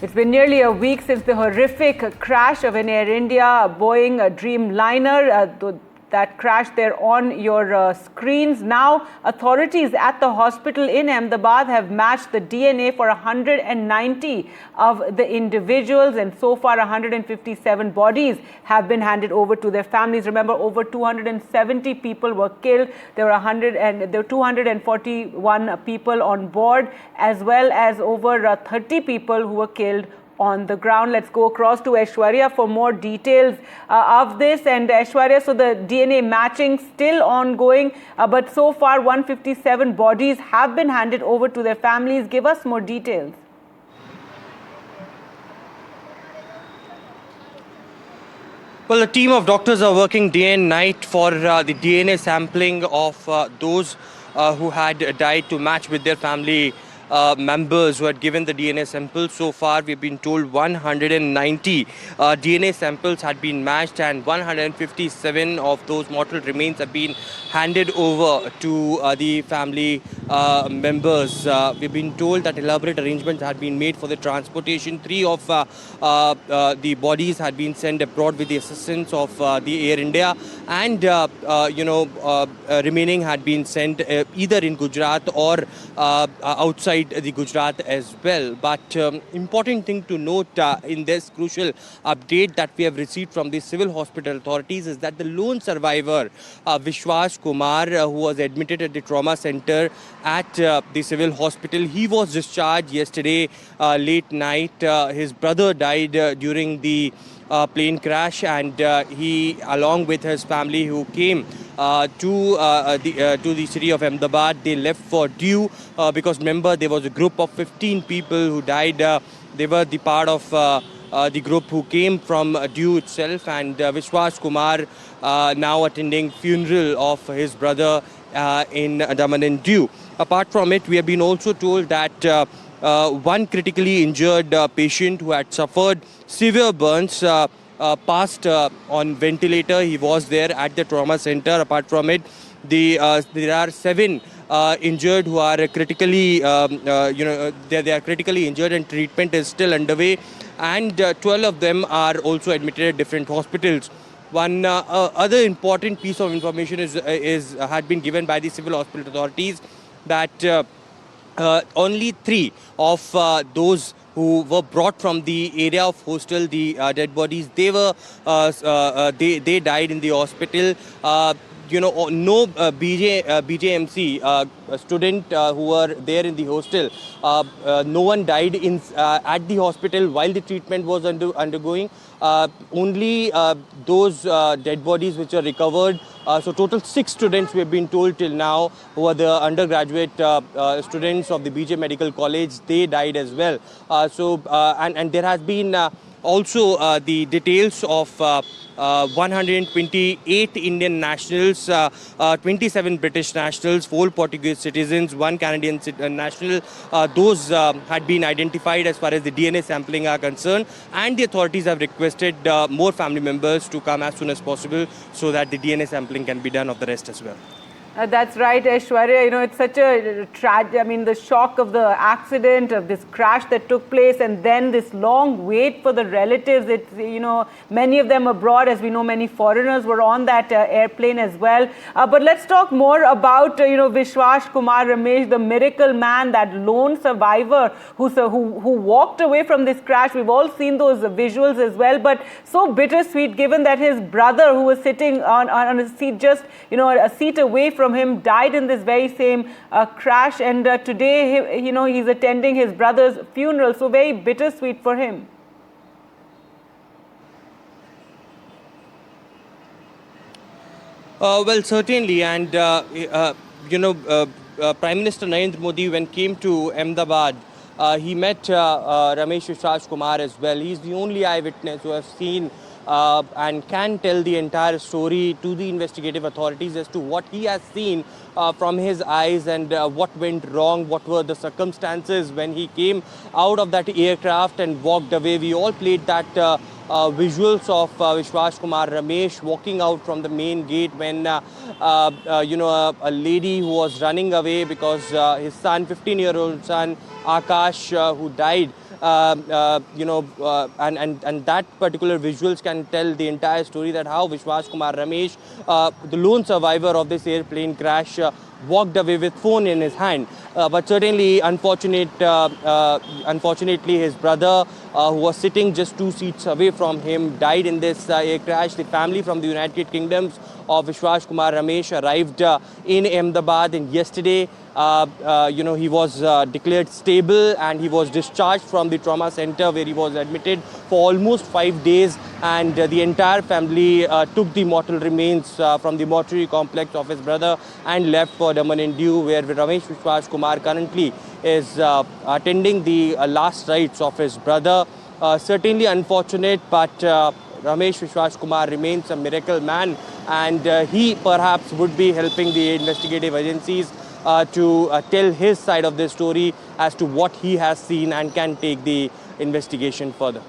It's been nearly a week since the horrific crash of an Air India Boeing Dreamliner. That crash there on your screens. Now, authorities at the hospital in Ahmedabad have matched the DNA for 190 of the individuals, and so far 157 bodies have been handed over to their families. Remember, over 270 people were killed. There were 241 people on board, as well as over 30 people who were killed on the ground. Let's go across to Aishwarya for more details of this. And Aishwarya, so the DNA matching still ongoing, but so far 157 bodies have been handed over to their families. Give us more details. Well, a team of doctors are working day and night for the DNA sampling of those who had died to match with their family members who had given the DNA samples. So far, we've been told 190 DNA samples had been matched, and 157 of those mortal remains have been handed over to the family members. We've been told that elaborate arrangements had been made for the transportation. Three of the bodies had been sent abroad with the assistance of the Air India, and remaining had been sent either in Gujarat or outside the Gujarat as well. But important thing to note in this crucial update that we have received from the civil hospital authorities is that the lone survivor, Vishwas Kumar, who was admitted at the trauma center at the civil hospital, he was discharged yesterday late night. His brother died during the plane crash, and he, along with his family who came to the city of Ahmedabad, they left for Diu because remember there was a group of 15 people who died. They were the part of the group who came from Diu itself, and Vishwas Kumar now attending funeral of his brother in Daman and Diu. Apart from it, we have been also told that one critically injured patient who had suffered severe burns passed on ventilator. He was there at the trauma center. Apart from it, there are 7 injured who are critically, they are critically injured, and treatment is still underway. And 12 of them are also admitted at different hospitals. One other important piece of information had been given by the civil hospital authorities that only 3 of those who were brought from the area of hostel, the dead bodies, they died in the hospital. No BJMC student who were there in the hostel. No one died at the hospital while the treatment was undergoing. Only those dead bodies which are recovered. So total 6 students, we have been told till now, who are the undergraduate students of the BJ Medical College, they died as well. And there has been also the details of 128 Indian nationals, 27 British nationals, 4 Portuguese citizens, 1 Canadian national. Those had been identified as far as the DNA sampling are concerned, and the authorities have requested more family members to come as soon as possible so that the DNA sampling can be done of the rest as well. That's right, Aishwarya. It's such a tragedy. I mean, the shock of the accident, of this crash that took place, and then this long wait for the relatives. It's, many of them abroad. As we know, many foreigners were on that airplane as well. But let's talk more about, Vishwas Kumar Ramesh, the miracle man, that lone survivor who walked away from this crash. We've all seen those visuals as well, but so bittersweet given that his brother, who was sitting on a seat just, a seat away from him, died in this very same crash, and today he's attending his brother's funeral. So very bittersweet for him. Well, certainly, and Prime Minister Narendra Modi, when came to Ahmedabad, he met Ramesh Vishwas Kumar as well. He's the only eyewitness who has seen and can tell the entire story to the investigative authorities as to what he has seen from his eyes, and what went wrong, what were the circumstances when he came out of that aircraft and walked away. We all played that visuals of Vishwas Kumar Ramesh walking out from the main gate when a lady who was running away because his son, 15-year-old son Akash, who died and that particular visuals can tell the entire story, that how Vishwas Kumar Ramesh, the lone survivor of this airplane crash, walked away with phone in his hand. But certainly, unfortunately, his brother, who was sitting just 2 seats away from him, died in this air crash. The family from the United Kingdoms of Vishwas Kumar Ramesh arrived in Ahmedabad, and yesterday, he was declared stable and he was discharged from the trauma center where he was admitted for almost 5 days. And the entire family took the mortal remains from the mortuary complex of his brother and left for Daman and Diu, where Ramesh Vishwas Kumar currently is attending the last rites of his brother. Certainly unfortunate, but Ramesh Vishwas Kumar remains a miracle man, and he perhaps would be helping the investigative agencies to tell his side of the story as to what he has seen and can take the investigation further.